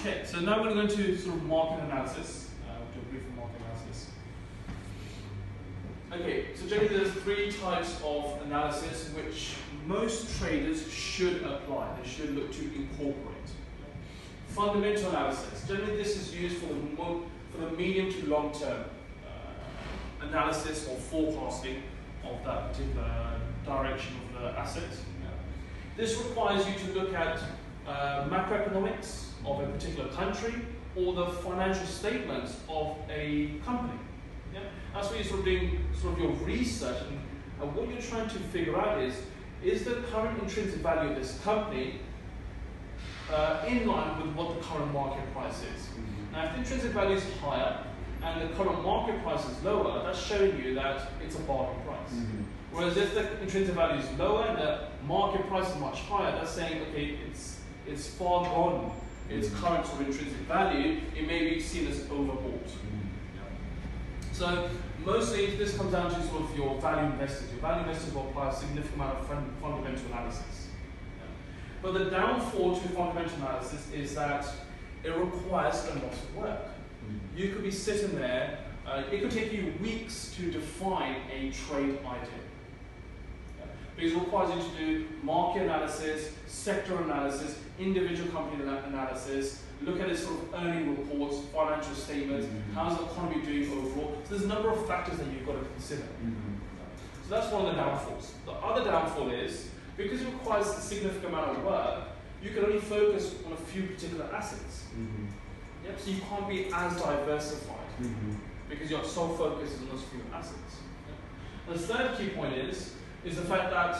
Okay, so now we're going to go into sort of market analysis. We'll do a brief market analysis. Okay, so generally there's three types of analysis which most traders should apply. They should look to incorporate. Fundamental analysis. Generally this is used for the medium to long term analysis or forecasting of that particular direction of the asset. This requires you to look at macroeconomics of a particular country or the financial statements of a company. Yeah? That's what you're sort of doing sort of your research, and what you're trying to figure out is the current intrinsic value of this company in line with what the current market price is. Now if the intrinsic value is higher and the current market price is lower, that's showing you that it's a bargain price. Whereas if the intrinsic value is lower and the market price is much higher, that's saying, okay, it's far gone its current sort of intrinsic value, it may be seen as overbought. So mostly this comes down to sort of your value investors. Your value investors will apply a significant amount of fundamental analysis. But the downfall to fundamental analysis is that it requires a lot of work. You could be sitting there, it could take you weeks to define a trade item. Because it requires you to do market analysis, sector analysis, individual company analysis, look at its sort of earning reports, financial statements, how's the economy doing overall. So there's a number of factors that you've got to consider. So that's one of the downfalls. The other downfall is, because it requires a significant amount of work, you can only focus on a few particular assets. Yep, so you can't be as diversified because you're so focused on those few assets. Yep. The third key point is the fact that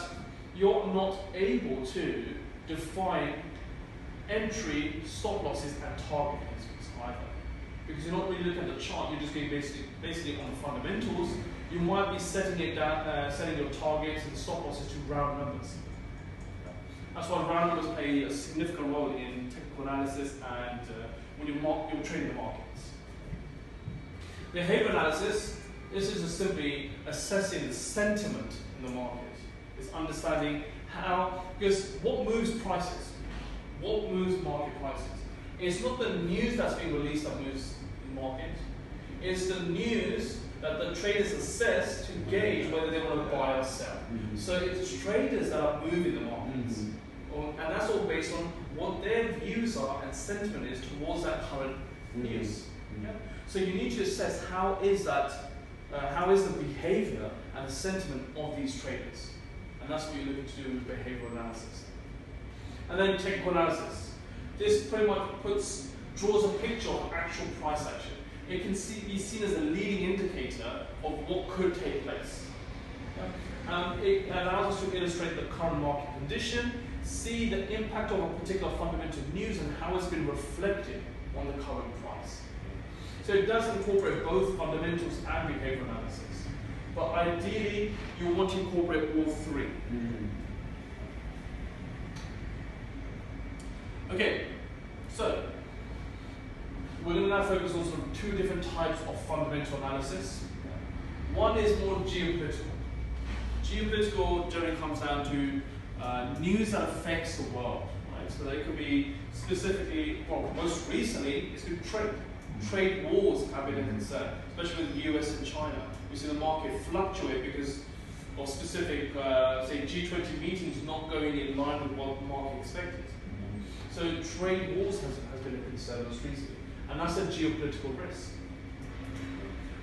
you're not able to define entry, stop losses, and target placements either. Because you're not really looking at the chart, you're just going basically on the fundamentals. You might be setting it down, setting your targets and stop losses to round numbers. That's why round numbers play a significant role in technical analysis and when you're trading the markets. Behavior analysis, this is simply assessing the sentiment in the market. It's understanding how, because what moves prices? What moves market prices? It's not the news that's being released that moves the market. It's the news that the traders assess to gauge whether they want to buy or sell. So it's traders that are moving the markets. And that's all based on what their views are and sentiment is towards that current news. Yeah? So you need to assess how is the behavior and the sentiment of these traders. And that's what you're looking to do with behavioral analysis. And then technical analysis. This pretty much draws a picture of actual price action. It can be seen as a leading indicator of what could take place. Yeah? It allows us to illustrate the current market condition, see the impact of a particular fundamental news and how it's been reflected on the current price. So it does incorporate both fundamentals and behavior analysis. But ideally, you want to incorporate all three. Okay, so we're going to now focus on sort of two different types of fundamental analysis. One is more geopolitical. Geopolitical generally comes down to news that affects the world, right? So they could be specifically, well, most recently, it's been trade. Trade wars have been a concern, especially with the US and China. We see the market fluctuate because of specific, say, G20 meetings not going in line with what the market expected. So trade wars has been a concern most recently, and that's a geopolitical risk.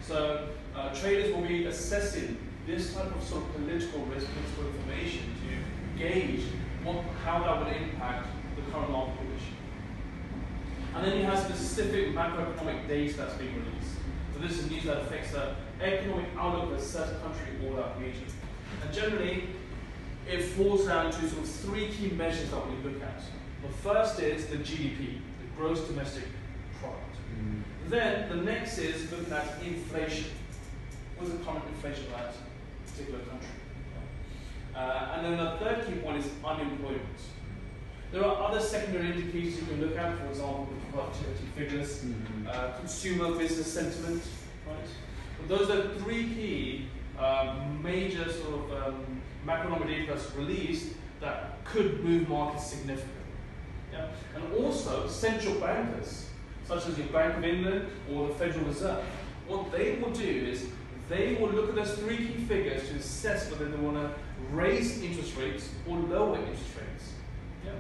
So traders will be assessing this type of sort of political risk, political information to gauge how that would impact the current market condition. And then you have specific macroeconomic data that's being released. So this is news that affects the economic outlook of a certain country or that region. And generally, it falls down to sort of three key measures that we look at. The first is the GDP, the gross domestic product. Then the next is looking at inflation. What is the current inflation of that particular country? And then the third key point is unemployment. There are other secondary indicators you can look at, for example, the productivity figures, consumer business sentiment, right? But those are three key major sort of macroeconomic data that's released that could move markets significantly. Yeah? Yeah? And also central bankers, such as your Bank of England or the Federal Reserve, what they will do is they will look at those three key figures to assess whether they want to raise interest rates or lower interest rates. Yeah.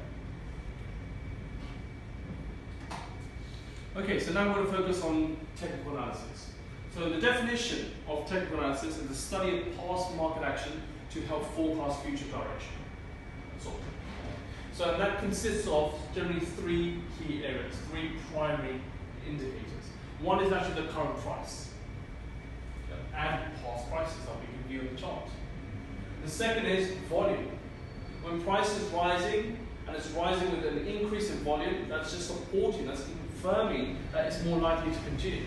Okay, so now we're going to focus on technical analysis. So the definition of technical analysis is the study of past market action to help forecast future direction. That's all. So that consists of generally three key areas, three primary indicators. One is actually the current price and past prices that we can view in the chart. The second is volume. When price is rising and it's rising with an increase in volume, that's just supporting, that's confirming that it's more likely to continue.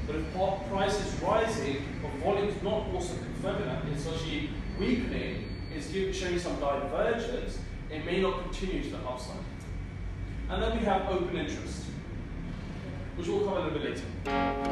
But if price is rising, but volume is not also confirming that, it's actually weakening, it's showing some divergence, it may not continue to the upside. And then we have open interest, which we'll cover a little bit later.